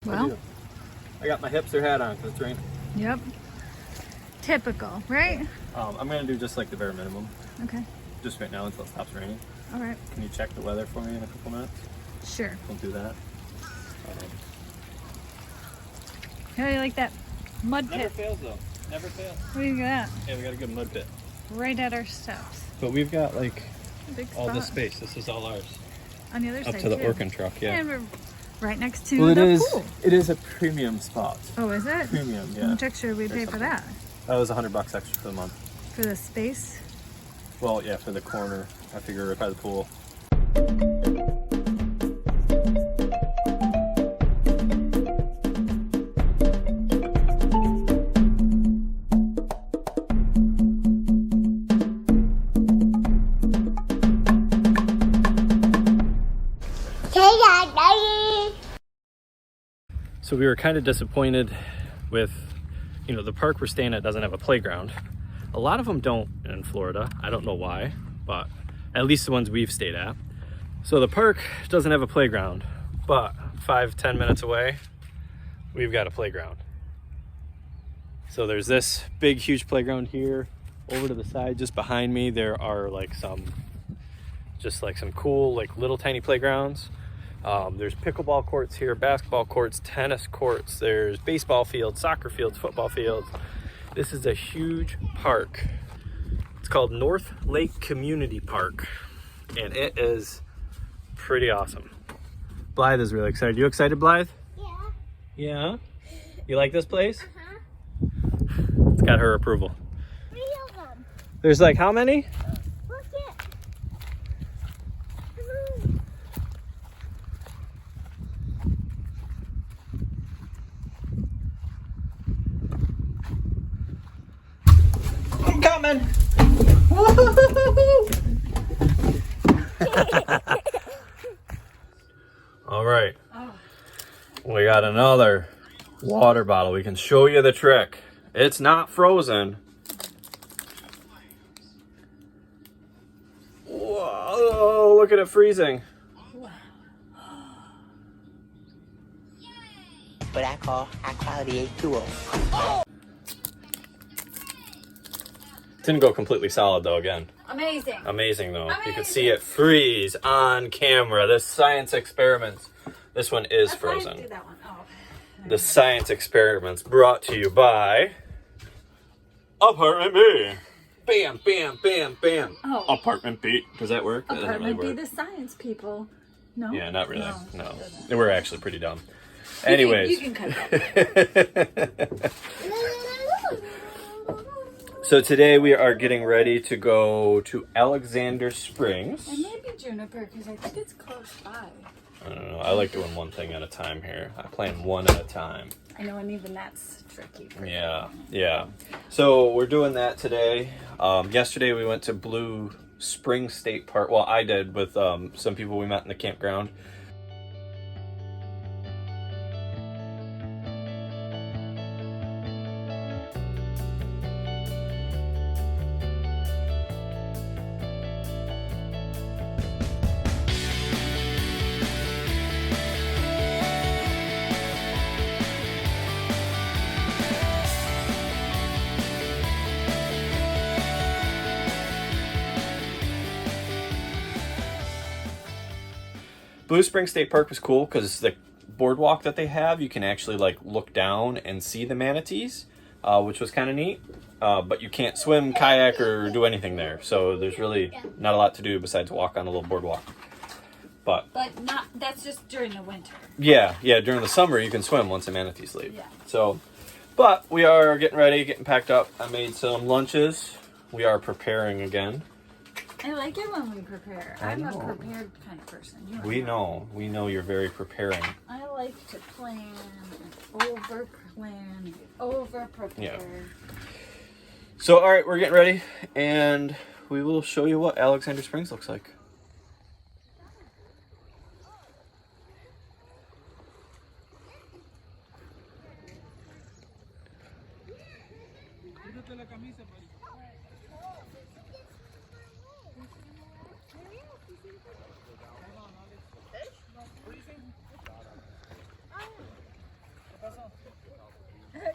Well, I got my hipster hat on because it's raining. Yep. Typical, right? I'm going to do just like the bare minimum. Okay. Just right now until it stops raining. All right. Can you check the weather for me in a couple minutes? Sure. We'll do that. How do you like that mud pit? Never fails though. Never fails. What do you got? Yeah, we got a good mud pit. Right at our steps. But we've got like Big all spot. this space. This is all ours. On the other side Up to the too. Orkin truck, yeah. And we're right next to the pool. It is a premium spot. Oh, is it? Premium, yeah. How much extra we pay for that? That was $100 extra for the month. For the space? Well, yeah, for the corner. I figure right by the pool. So we were kind of disappointed with, you know, the park we're staying at doesn't have a playground. A lot of them don't in Florida. I don't know why, but at least the ones we've stayed at. So the park doesn't have a playground, but 5-10 minutes away, we've got a playground. So there's this big, huge playground here. Over to the side, just behind me, there are like some cool, like little tiny playgrounds. There's pickleball courts here, basketball courts, tennis courts, there's baseball fields, soccer fields, football fields. This is a huge park. It's called North Lake Community Park, and it is pretty awesome. Blythe is really excited. You excited, Blythe? Yeah. Yeah? You like this place? Uh-huh. It's got her approval. 3 of them. There's like how many? Look it. I'm coming! All right. Oh. We got another water bottle. We can show you the trick. It's not frozen. Whoa, look at it freezing. What I call high quality H2O. Didn't go completely solid though again. Amazing. Amazing though. You can see it freeze on camera. This science experiments. This one is frozen. Do that one. Oh. The science experiments brought to you by Apartment B. Bam, bam, bam, bam. Oh. Apartment B. Does that work? That doesn't really Apartment be work. the science people. No? Yeah, not really. No. No. We're actually pretty dumb. Anyways. You can cut that. So today we are getting ready to go to Alexander Springs. And maybe Juniper, because I think it's close by. I don't know. I like doing one thing at a time here. I plan one at a time. I know, and even that's tricky. Yeah, yeah. So we're doing that today. Yesterday we went to Blue Springs State Park. Well, I did with some people we met in the campground. Blue Springs State Park was cool because the boardwalk that they have, you can actually like look down and see the manatees, which was kind of neat. But you can't swim, kayak, or do anything there. So there's really not a lot to do besides walk on a little boardwalk. But not, that's just during the winter. yeah, during the summer you can swim once the manatees leave. Yeah. So, but we are getting ready, getting packed up. I made some lunches. We are preparing again. I like it when we prepare. I'm a prepared kind of person. We know you're very preparing. I like to plan and over-plan and over-prepare. Yeah. So, all right, we're getting ready, and we will show you what Alexander Springs looks like.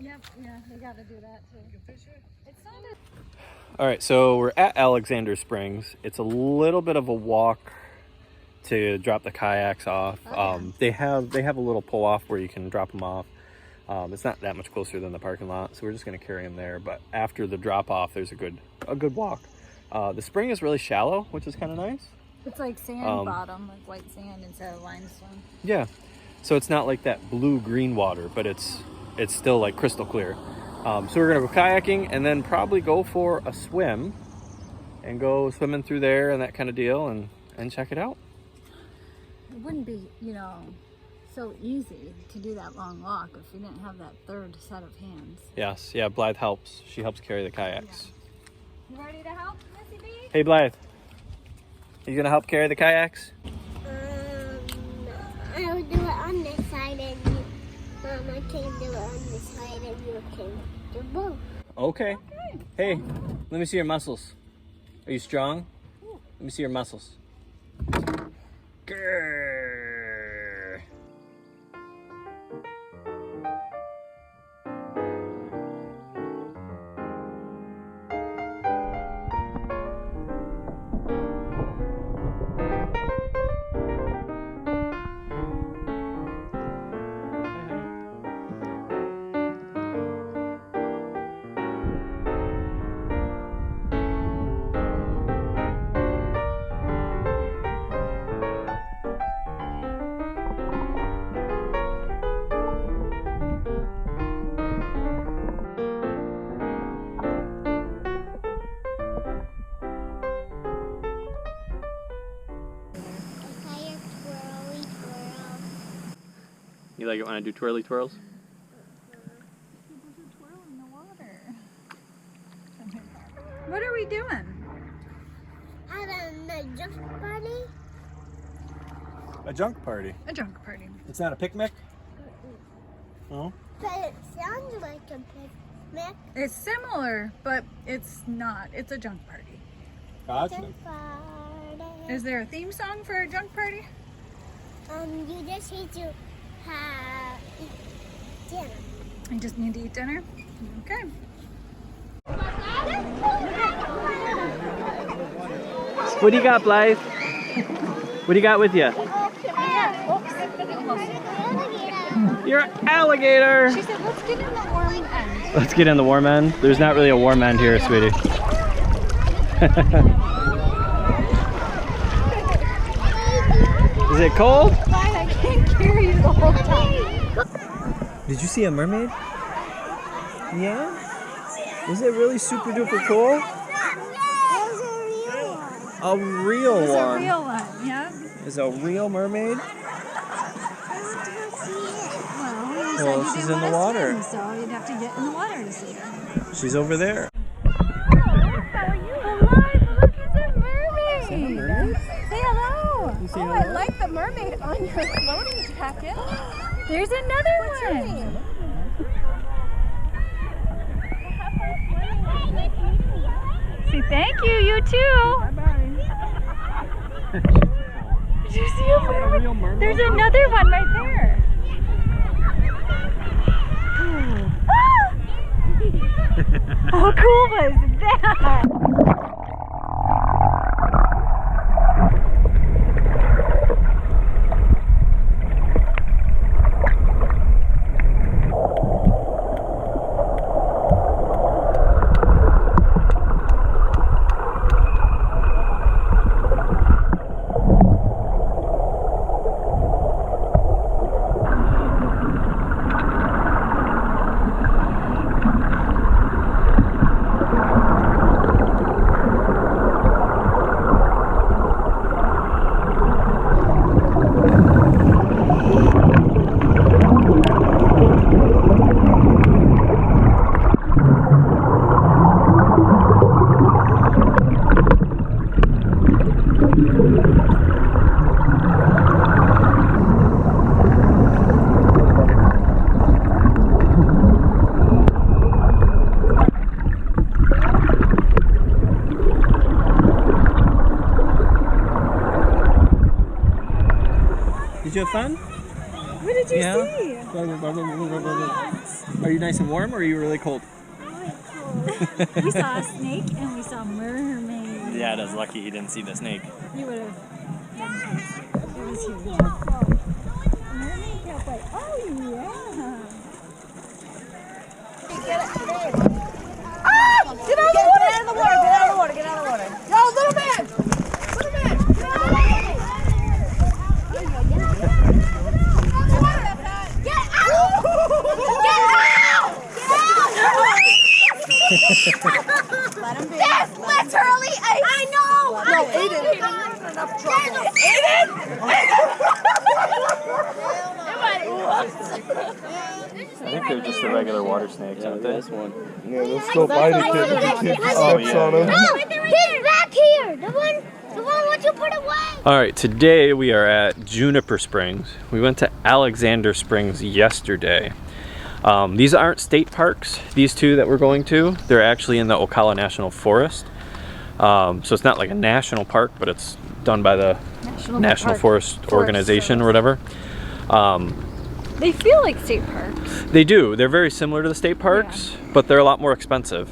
Yep, yeah, they gotta do that too. It sounded. All right, so we're at Alexander Springs. It's a little bit of a walk to drop the kayaks off. They have a little pull off where you can drop them off. It's not that much closer than the parking lot, so we're just gonna carry them there. But after the drop off, there's a good walk. The spring is really shallow, which is kind of nice. It's like sand bottom, like white sand instead of limestone. Yeah, so it's not like that blue-green water, but it's still like crystal clear. So we're gonna go kayaking and then probably go for a swim and go swimming through there and that kind of deal and check it out. It wouldn't be, so easy to do that long walk if you didn't have that third set of hands. Yes, yeah, Blythe helps. She helps carry the kayaks. Yeah. You ready to help, Missy B? Hey Blythe, are you gonna help carry the kayaks? I'll do it on this side and you, Mama can do it on this side and you can do both. Okay. Hey, let me see your muscles. Are you strong? Let me see your muscles. Grrr. You like it when I do twirly twirls? People who twirl in the water. What are we doing? At a junk party? A junk party. A junk party. It's not a picnic? No? But it sounds like a picnic. It's similar, but it's not. It's a junk party. Gotcha. Junk party. Is there a theme song for a junk party? You just need to eat dinner. I just need to eat dinner? Okay. What do you got, Blythe? What do you got with you? You're an alligator! She said, let's get in the warm end. Let's get in the warm end. There's not really a warm end here, sweetie. Is it cold? Fine, I can't carry you the whole time. Did you see a mermaid? Yeah? Was it really super duper cool? A real It's one. a real one, yeah. Is a real mermaid? Well, you she's in the water. Swim, so you'd have to get in the water to see her. She's over there. Say hello. Say I like the mermaid on your floating jacket. There's another one. Say thank you, you too. Bye-bye. Did you see a mermaid? There's another one right there. How cool was that? Did you have fun? What did you see? Are you nice and warm or are you really cold? We saw a snake and we saw mermaids. Yeah, it is lucky he didn't see the snake. You would have. It was huge. Mermaid kept like, oh yeah. Get out of the water! Get out of the water! Get out of the water! Get out of the water! Yo, little man! Little man! Get out of the water! Get out! Let him be. That's literally I know! No, Aiden! Aiden! I think they're just the regular water snakes, aren't they? This one. Yeah, they'll still bite a kid if the kid steps on him. No, he's back here. The one what you put away. Alright, today we are at Juniper Springs. We went to Alexander Springs yesterday. These aren't state parks, these two that we're going to. They're actually in the Ocala National Forest. So it's not like a national park, but it's done by the National Forest Organization or whatever. They feel like state parks. They do. They're very similar to the state parks, but they're a lot more expensive.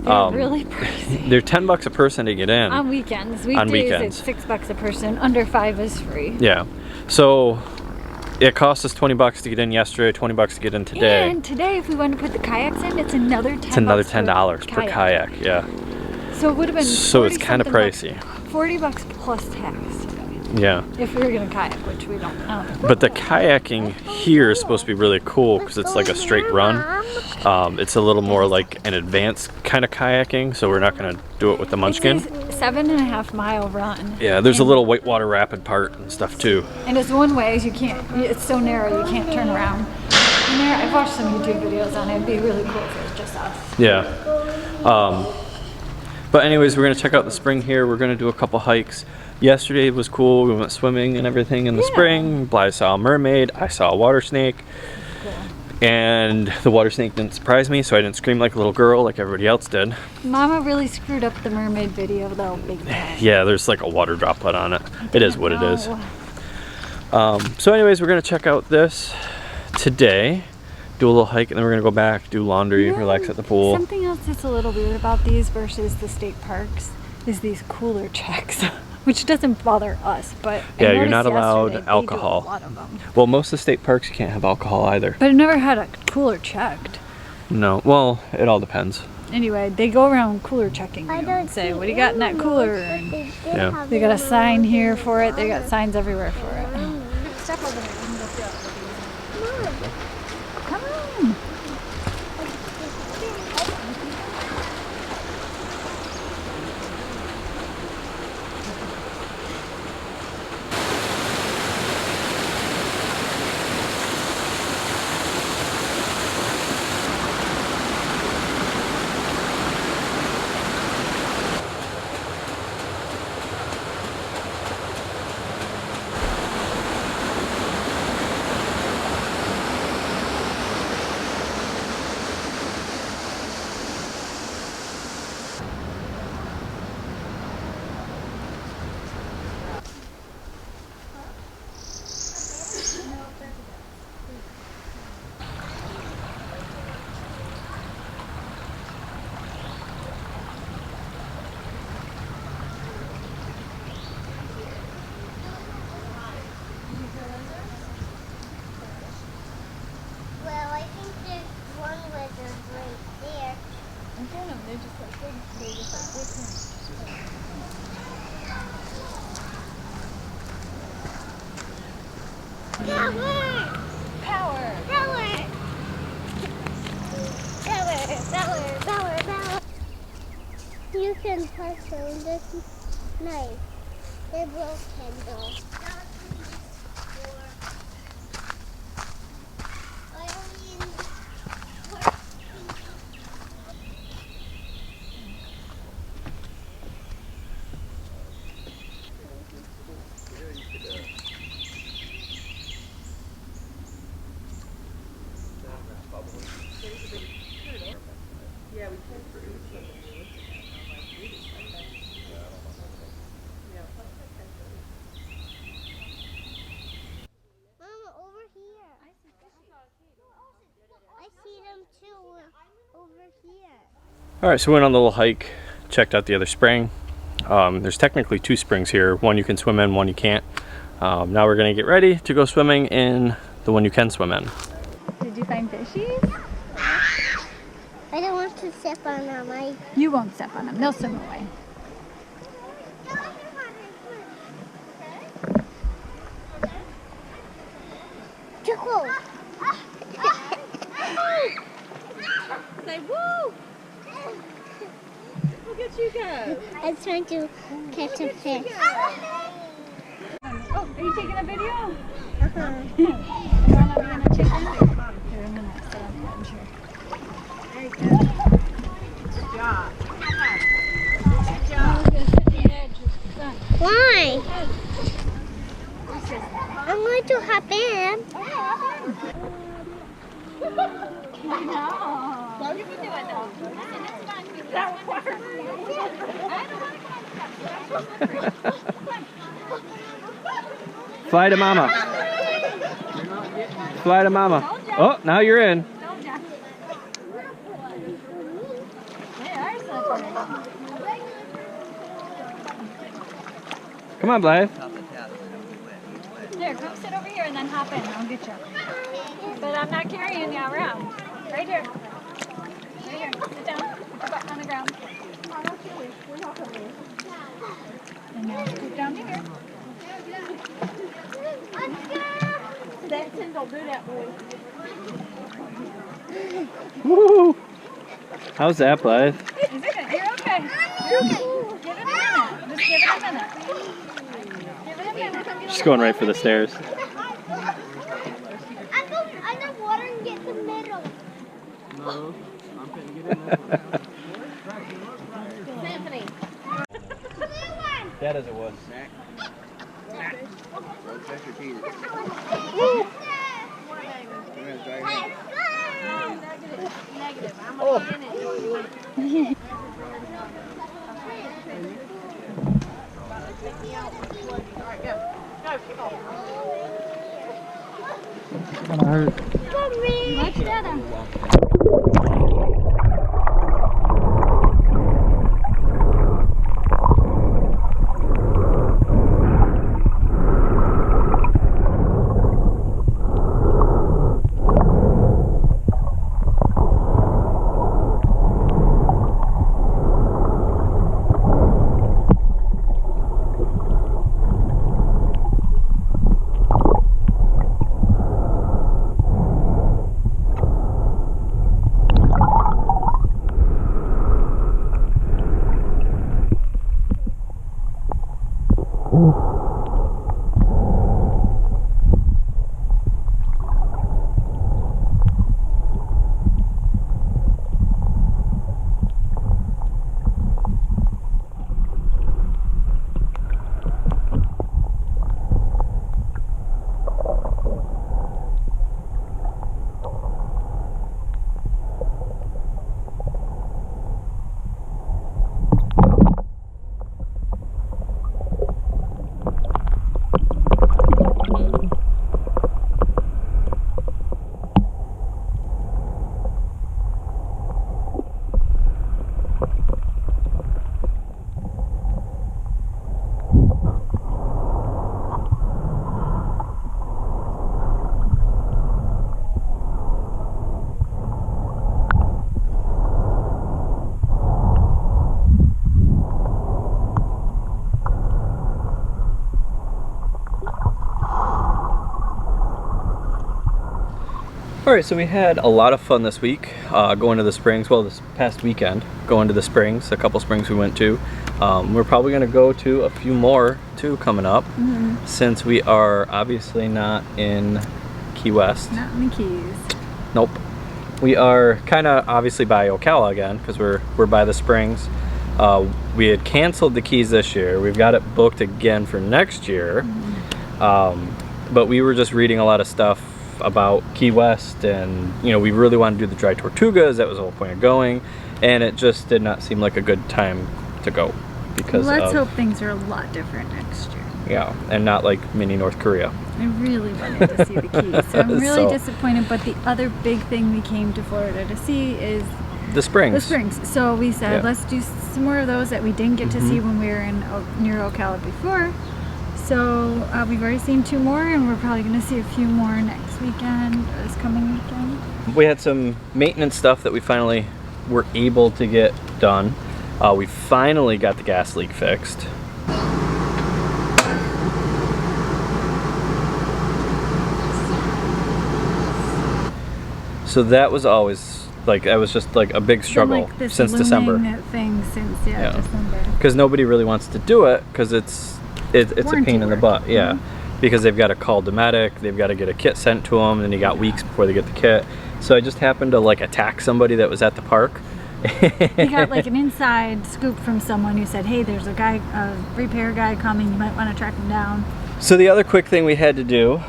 They're really pricey. They're $10 a person to get in. On weekends. Weekdays it's $6 a person. Under 5 is free. Yeah. So it cost us $20 to get in yesterday, $20 to get in today. And today, if we want to put the kayaks in, it's another $10. It's another $10 per kayak. Yeah. So it would have been. So it's kind of pricey. $40 plus tax. Yeah. If we were gonna kayak, which we don't know. But the kayaking here is supposed to be really cool because it's like a straight run. It's a little more like an advanced kind of kayaking, so we're not gonna do it with the Munchkin. It's a 7.5 mile run. Yeah, there's a little whitewater rapid part and stuff too. And it's one way, you can't. It's so narrow you can't turn around. And there, I've watched some YouTube videos on it. It'd be really cool if it was just us. Yeah. But anyways, we're gonna check out the spring here. We're gonna do a couple hikes. Yesterday was cool. We went swimming and everything in the spring. Blythe saw a mermaid. I saw a water snake. Cool. And the water snake didn't surprise me, so I didn't scream like a little girl like everybody else did. Mama really screwed up the mermaid video though, big time. Yeah, there's like a water droplet on it. It is what it is. So anyways, we're gonna check out this today. Do a little hike and then we're gonna go back, do laundry, relax at the pool. Something else that's a little weird about these versus the state parks is these cooler checks. Which doesn't bother us, but yeah, you're not allowed alcohol. They do a lot of them. Well, most of the state parks you can't have alcohol either. But I've never had a cooler checked. No, well, it all depends. Anyway, they go around cooler checking you and say, what do you got in that cooler? And yeah. they got a sign here for it. They got signs everywhere for it. Step over there. Come on. You can touch them. This is nice. They're broken though. over here. All right, so we went on the little hike, checked out the other spring. There's technically 2 springs here. One you can swim in, one you can't. Now we're gonna get ready to go swimming in the one you can swim in. Did you find fishies? I don't want to step on them. You won't step on them. They'll swim away. Too close. Say woo! Look at you go. I'm trying to catch a fish. Oh, are you taking a video? Uh-huh. You want to be in a chicken? Here, I'm gonna set up that chair. There you go. Good job. Good job. Why? I'm going to hop in. No, you can do it though. That works. Fly to mama. Fly to mama. Oh, now you're in. Come on, Blythe. There, come sit over here and then hop in. I'll get you. But I'm not carrying you around. Right here. Right here. Sit down. Put your butt on the ground. And now scoot down here. That tin don't do that, boy. Woo! How's that, Blythe? Is it good? You're okay. You're okay. Give it a minute. Just give it a minute. Give it a minute. She's going right for the stairs. I go under water and get the middle. No, I'm gonna get in there. Symphony. That as it was. That's your teeth. Negative. I'm going to in it. All right, go. Go, kick off. Gonna hurt. Much better. All right, so we had a lot of fun this week going to the springs. Well, this past weekend, going to the springs, a couple springs we went to. We're probably going to go to a few more too coming up, since we are obviously not in Key West. Not in the Keys. Nope. We are kind of obviously by Ocala again because we're by the springs. We had canceled the Keys this year. We've got it booked again for next year. But we were just reading a lot of stuff about Key West, and you know, we really wanted to do the Dry Tortugas. That was the whole point of going, and it just did not seem like a good time to go because Let's hope things are a lot different next year. Yeah, and not like mini North Korea. I really wanted to see the Keys, so I'm really So- disappointed. But the other big thing we came to Florida to see is The Springs. The Springs. So we said, Yeah. let's do some more of those that we didn't get to see when we were in near Ocala before. So we've already seen 2 more, and we're probably going to see a few more next weekend, or this coming weekend. We had some maintenance stuff that we finally were able to get done. We finally got the gas leak fixed. So that was always like, that was just like a big struggle Been, like, this since December. looming thing since December. Because nobody really wants to do it because it's a Warranty pain in the work. butt. Yeah, because they've got to call Dometic, they've got to get a kit sent to them, and you got weeks before they get the kit. So I just happened to like attack somebody that was at the park. We got like an inside scoop from someone who said, hey, there's a repair guy coming, you might want to track him down. So the other quick thing we had to do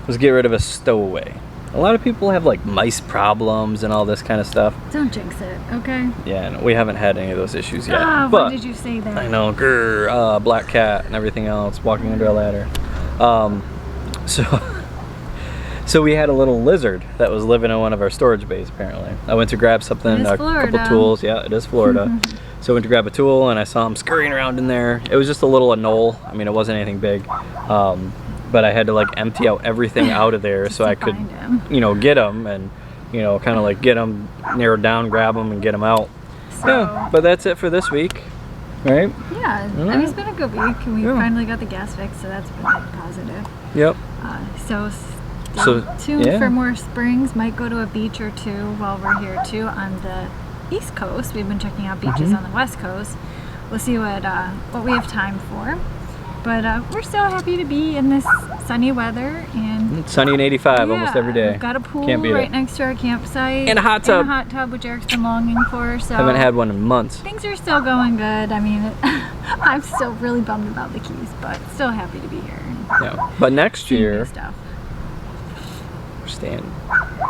was get rid of a stowaway. A lot of people have like mice problems and all this kind of stuff. Don't jinx it, okay? Yeah, no, we haven't had any of those issues yet. Ah, but what did you say there? I know, grr, black cat and everything else, walking under a ladder. So we had a little lizard that was living in one of our storage bays, apparently. I went to grab something, It is a Florida. couple tools. Yeah, it is Florida. So I went to grab a tool and I saw him scurrying around in there. It was just a little knoll. I mean, it wasn't anything big. But I had to like empty out everything out of there so I could, find him. you know, get him and, you know, kind of like get him narrowed down, grab him and get him out. So, Yeah, but that's it for this week, right? yeah, I mean, it's been a good week, and we finally got the gas fixed, so that's been positive. Yep. So So, tuned yeah. for more springs. Might go to a beach or 2 while we're here too on the East Coast. We've been checking out beaches on the West Coast. We'll see what we have time for. But we're so happy to be in this sunny weather, and It's sunny and 85 almost every day. We've got a pool Can't beat right it. next to our campsite. And a hot tub. And a hot tub, which Eric's been longing for. So Haven't had one in months. things are still going good. I mean, I'm still really bummed about the Keys, but still happy to be here. And Yeah. But next see new year, stuff. we're staying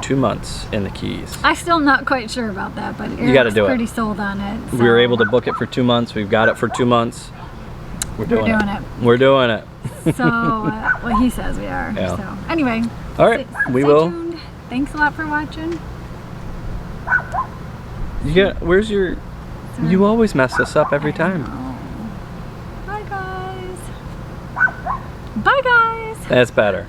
2 months in the Keys. I'm still not quite sure about that, but Eric's gotta do it. pretty sold on it. We were so able to book it for 2 months. We've got it for 2 months. We're doing it. We're doing it. So, well, he says we are. Yeah. So, anyway. All right, we stay will. tuned. Thanks a lot for watching. Where's your? You always mess this up every time. Bye, guys. Bye, guys. That's better.